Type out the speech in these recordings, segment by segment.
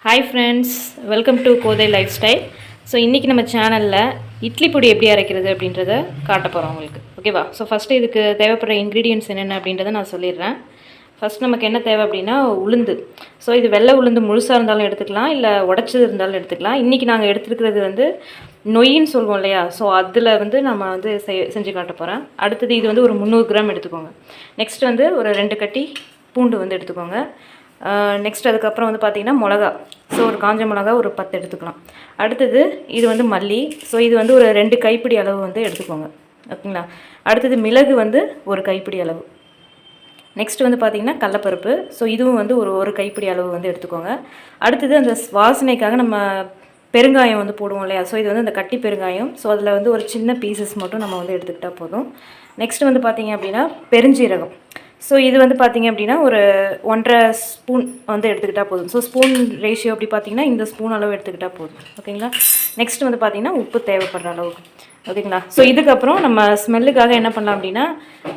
Hi friends, welcome to Kothai life style. So இன்றைக்கி நம்ம சேனலில் இட்லி பொடி எப்படி அரைக்கிறது அப்படின்றத காட்ட போகிறோம் உங்களுக்கு. ஓகேவா? ஸோ ஃபஸ்ட்டு இதுக்கு தேவைப்படுற இன்க்ரீடியன்ட்ஸ் என்னென்ன அப்படின்றத நான் சொல்லிடுறேன். ஃபஸ்ட் நமக்கு என்ன தேவை அப்படின்னா உளுந்து. ஸோ இது வெள்ளை உளுந்து முழுசாக இருந்தாலும் எடுத்துக்கலாம், இல்லை உடச்சது இருந்தாலும் எடுத்துக்கலாம். இன்றைக்கி நாங்கள் எடுத்துருக்கிறது வந்து நொய்ன்னு சொல்லுவோம் இல்லையா? ஸோ அதில் வந்து நம்ம வந்து செஞ்சு காட்ட போகிறேன். அடுத்தது இது வந்து ஒரு 300 கிராம் எடுத்துக்கோங்க. நெக்ஸ்ட் வந்து ஒரு 2 கட்டி பூண்டு வந்து எடுத்துக்கோங்க. நெக்ஸ்ட் அதுக்கப்புறம் வந்து பார்த்திங்கன்னா மிளகா. ஸோ ஒரு காஞ்ச மிளகா ஒரு 10 எடுத்துக்கலாம். அடுத்தது இது வந்து மல்லி. ஸோ இது வந்து ஒரு 2 கைப்பிடி அளவு வந்து எடுத்துக்கோங்க. ஓகேங்களா? அடுத்தது மிளகு வந்து ஒரு கைப்பிடி அளவு. நெக்ஸ்ட் வந்து பார்த்திங்கன்னா கடலப்பருப்பு. ஸோ இதுவும் வந்து ஒரு கைப்பிடி அளவு வந்து எடுத்துக்கோங்க. அடுத்தது அந்த வாசனைக்காக நம்ம பெருங்காயம் வந்து போடுவோம் இல்லையா? ஸோ இது வந்து அந்த கட்டி பெருங்காயம். ஸோ அதில் வந்து ஒரு சின்ன பீசஸ் மட்டும் நம்ம வந்து எடுத்துக்கிட்டால் போதும். நெக்ஸ்ட் வந்து பார்த்திங்க அப்படின்னா பெருஞ்சீரகம். ஸோ இது வந்து பார்த்திங்க அப்படின்னா ஒரு 1.5 ஸ்பூன் வந்து எடுத்துக்கிட்டால் போதும். ஸோ ஸ்பூன் ரேஷியோ அப்படி பார்த்திங்கன்னா இந்த ஸ்பூன் அளவு எடுத்துக்கிட்டால் போதும். ஓகேங்களா? நெக்ஸ்ட் வந்து பார்த்திங்கன்னா உப்பு தேவைப்படுற அளவுக்கு. ஓகேங்களா? ஸோ இதுக்கப்புறம் நம்ம ஸ்மெல்லுக்காக என்ன பண்ணலாம் அப்படின்னா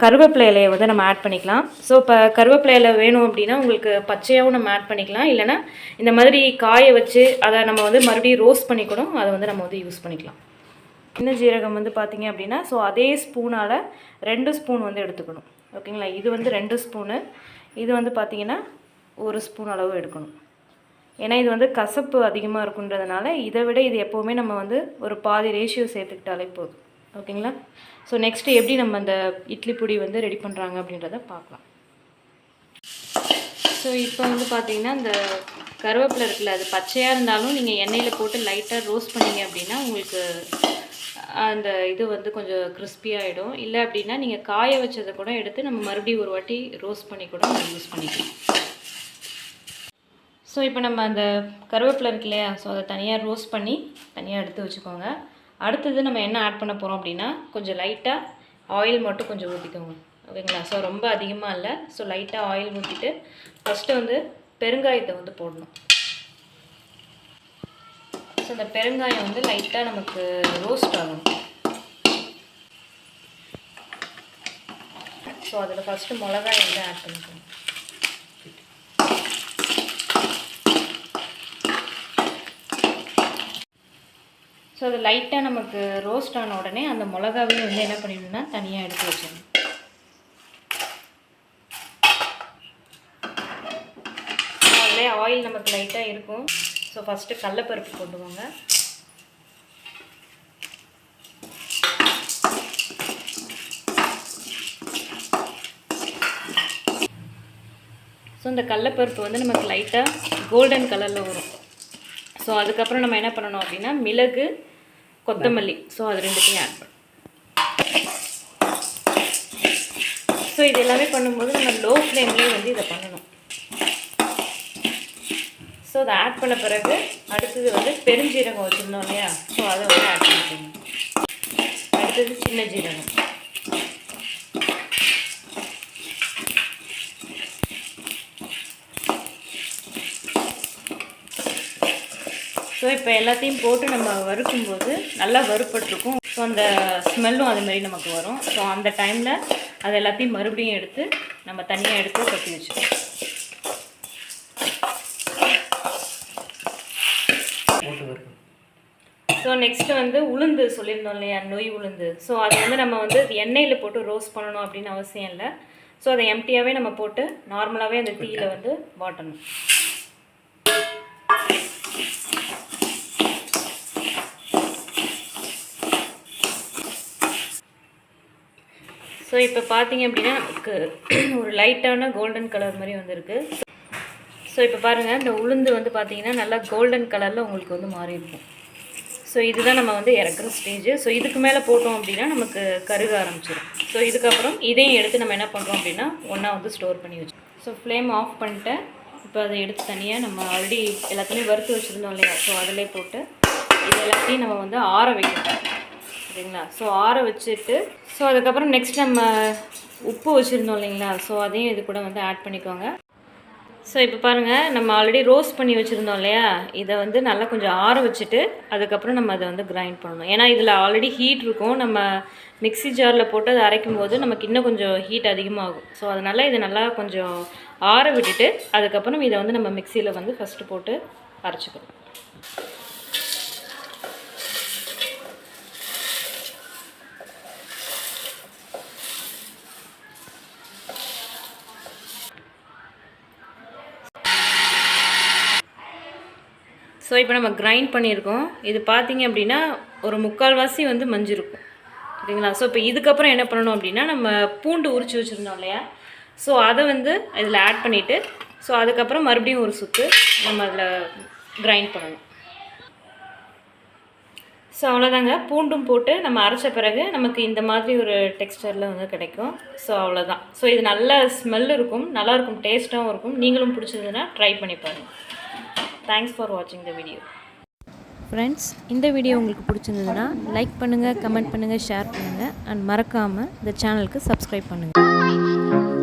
கருவேப்பிலை இலையை வந்து நம்ம ஆட் பண்ணிக்கலாம். ஸோ இப்போ கருவேப்பிலை இலை வேணும் அப்படின்னா உங்களுக்கு பச்சையாகவும் நம்ம ஆட் பண்ணிக்கலாம், இல்லைனா இந்த மாதிரி காய வச்சு அதை நம்ம வந்து மறுபடியும் ரோஸ்ட் பண்ணி கூட அதை வந்து நம்ம வந்து யூஸ் பண்ணிக்கலாம். சின்ன ஜீரகம் வந்து பார்த்திங்க அப்படின்னா ஸோ அதே ஸ்பூனால் 2 ஸ்பூன் வந்து எடுத்துக்கணும். ஓகேங்களா? இது வந்து 2 ஸ்பூனு, இது வந்து பார்த்திங்கன்னா 1 ஸ்பூன் அளவு எடுக்கணும். ஏன்னா இது வந்து கசப்பு அதிகமாக இருக்குன்றதுனால இதை விட இது எப்போவுமே நம்ம வந்து ஒரு பாதி ரேஷியோ சேர்த்துக்கிட்டாலே போதும். ஓகேங்களா? ஸோ நெக்ஸ்ட்டு எப்படி நம்ம அந்த இட்லி பொடி வந்து ரெடி பண்ணுறாங்க அப்படின்றத பார்க்கலாம். ஸோ இப்போ வந்து பார்த்திங்கன்னா இந்த கருவேப்பிலை இருக்குல்ல, அது பச்சையாக இருந்தாலும் நீங்கள் எண்ணெயில் போட்டு லைட்டாக ரோஸ்ட் பண்ணிங்க அப்படின்னா உங்களுக்கு அந்த இது வந்து கொஞ்சம் கிறிஸ்பியாகிடும். இல்லை அப்படின்னா நீங்கள் காய வச்சதை கூட எடுத்து நம்ம மறுபடியும் ஒரு வாட்டி ரோஸ்ட் பண்ணி கூட நம்ம யூஸ் பண்ணிக்கலாம். ஸோ இப்போ நம்ம அந்த கருவேப்பிலை இருக்கு இல்லையா? ஸோ அதை தனியாக ரோஸ்ட் பண்ணி தனியாக எடுத்து வச்சுக்கோங்க. அடுத்தது நம்ம என்ன ஆட் பண்ண போகிறோம் அப்படின்னா கொஞ்சம் லைட்டாக ஆயில் மட்டும் கொஞ்சம் ஊற்றிக்கோங்க. ஓகேங்களா? ஸோ ரொம்ப அதிகமாக இல்லை. ஸோ லைட்டாக ஆயில் ஊற்றிட்டு ஃபஸ்ட்டு வந்து பெருங்காயத்தை வந்து போடணும். ஸோ இந்த பெருங்காயம் வந்து லைட்டாக நமக்கு ரோஸ்ட் ஆகணும். ஸோ அதில் ஃபஸ்ட்டு மிளகாய் வந்து ஆட் பண்ணிக்கணும். ஸோ அது லைட்டாக நமக்கு ரோஸ்ட் ஆன உடனே அந்த மிளகாவையும் வந்து என்ன பண்ணிடணும்னா தனியாக எடுத்து வச்சிடணும். அதிலே ஆயில் நமக்கு லைட்டாக இருக்கும். ஸோ ஃபஸ்ட்டு கடலப்பருப்பு போட்டுக்கோங்க. ஸோ இந்த கடலப்பருப்பு வந்து நமக்கு லைட்டாக கோல்டன் கலரில் வரும். ஸோ அதுக்கப்புறம் நம்ம என்ன பண்ணணும் அப்படின்னா மிளகு, கொத்தமல்லி, ஸோ அது 2த்தையும் ஆட் பண்ணணும். ஸோ இது எல்லாமே பண்ணும்போது நம்ம லோ ஃப்ளேம்லேயே வந்து இதை பண்ணணும். ஸோ அதை ஆட் பண்ண பிறகு அடுத்தது வந்து பெருஞ்சீரகம் வச்சுருந்தோம் இல்லையா? ஸோ அதை வந்து ஆட் பண்ணிக்கணும். அடுத்தது சின்ன ஜீரகம். ஸோ இப்போ எல்லாத்தையும் போட்டு நம்ம வறுக்கும்போது நல்லா வறுப்பட்டுருக்கும். ஸோ அந்த ஸ்மெல்லும் அதுமாரி நமக்கு வரும். ஸோ அந்த டைமில் அது எல்லாத்தையும் மறுபடியும் எடுத்து நம்ம தனியாக எடுத்து கொட்டி வச்சுக்கோம். ஸோ நெக்ஸ்ட்டு வந்து உளுந்து சொல்லியிருந்தோம் இல்லையா? நொய் உளுந்து. ஸோ அது வந்து நம்ம வந்து எண்ணெயில் போட்டு ரோஸ்ட் பண்ணணும் அப்படின்னு அவசியம் இல்லை. ஸோ அதை எம்டியாகவே நம்ம போட்டு நார்மலாகவே அந்த தீயில வந்து வாட்டணும். ஸோ இப்போ பார்த்தீங்க அப்படின்னா நமக்கு ஒரு லைட்டான கோல்டன் கலர் மாதிரி வந்துருக்கு. ஸோ இப்போ பாருங்கள், இந்த உளுந்து வந்து பார்த்திங்கன்னா நல்லா கோல்டன் கலரில் உங்களுக்கு வந்து மாறி இருக்கும். ஸோ இதுதான் நம்ம வந்து இறக்குற ஸ்டேஜு. ஸோ இதுக்கு மேலே போட்டோம் அப்படின்னா நமக்கு கருக ஆரம்பிச்சிடும். ஸோ இதுக்கப்புறம் இதையும் எடுத்து நம்ம என்ன பண்ணுறோம் அப்படின்னா ஒன்றா வந்து ஸ்டோர் பண்ணி வச்சோம். ஸோ ஃப்ளேம் ஆஃப் பண்ணிட்டு இப்போ அதை எடுத்து தனியாக நம்ம ஆல்ரெடி எல்லாத்தையுமே வறுத்து வச்சுருந்தோம் இல்லையா? ஸோ அதிலே போட்டு இது எல்லாத்தையும் நம்ம வந்து ஆற வைக்கணும். சரிங்களா? ஸோ ஆற வச்சுட்டு ஸோ அதுக்கப்புறம் நெக்ஸ்ட் நம்ம உப்பு வச்சுருந்தோம் இல்லைங்களா? ஸோ அதையும் இது கூட வந்து ஆட் பண்ணிக்கோங்க. ஸோ இப்போ பாருங்கள், நம்ம ஆல்ரெடி ரோஸ்ட் பண்ணி வச்சுருந்தோம் இல்லையா? இதை வந்து நல்லா கொஞ்சம் ஆற வச்சுட்டு அதுக்கப்புறம் நம்ம அதை வந்து கிரைண்ட் பண்ணணும். ஏன்னா இதில் ஆல்ரெடி ஹீட் இருக்கும். நம்ம மிக்ஸி ஜாரில் போட்டு அதை அரைக்கும் போது நமக்கு இன்னும் கொஞ்சம் ஹீட் அதிகமாகும். ஸோ அதனால் இதை நல்லா கொஞ்சம் ஆற விட்டுட்டு அதுக்கப்புறம் இதை வந்து நம்ம மிக்சியில் வந்து ஃபஸ்ட்டு போட்டு அரைச்சிக்கணும். ஸோ இப்போ நம்ம கிரைண்ட் பண்ணியிருக்கோம். இது பார்த்திங்க அப்படின்னா ஒரு 3/4 வந்து மஞ்சிருக்கும், ஓகேங்களா. ஸோ இப்போ இதுக்கப்புறம் என்ன பண்ணணும் அப்படின்னா, நம்ம பூண்டு உரித்து வச்சுருந்தோம் இல்லையா, ஸோ அதை வந்து இதில் ஆட் பண்ணிவிட்டு, ஸோ அதுக்கப்புறம் மறுபடியும் ஒரு சுற்று நம்ம அதில் கிரைண்ட் பண்ணணும். ஸோ அவ்வளோதாங்க. பூண்டும் போட்டு நம்ம அரைச்ச பிறகு நமக்கு இந்த மாதிரி ஒரு டெக்ஸ்டரில் வந்து கிடைக்கும். ஸோ அவ்வளோதான். ஸோ இது நல்ல ஸ்மெல் இருக்கும், நல்லாயிருக்கும், டேஸ்ட்டாகவும் இருக்கும். நீங்களும் பிடிச்சதுன்னா ட்ரை பண்ணி பாருங்கள். தேங்க்ஸ் ஃபார் வாட்சிங் த வீடியோ. ஃப்ரெண்ட்ஸ், இந்த வீடியோ உங்களுக்கு பிடிச்சிருந்ததுன்னா லைக் பண்ணுங்கள், கமெண்ட் பண்ணுங்கள், ஷேர் பண்ணுங்கள் அண்ட் மறக்காமல் இந்த சேனலுக்கு சப்ஸ்கிரைப் பண்ணுங்கள்.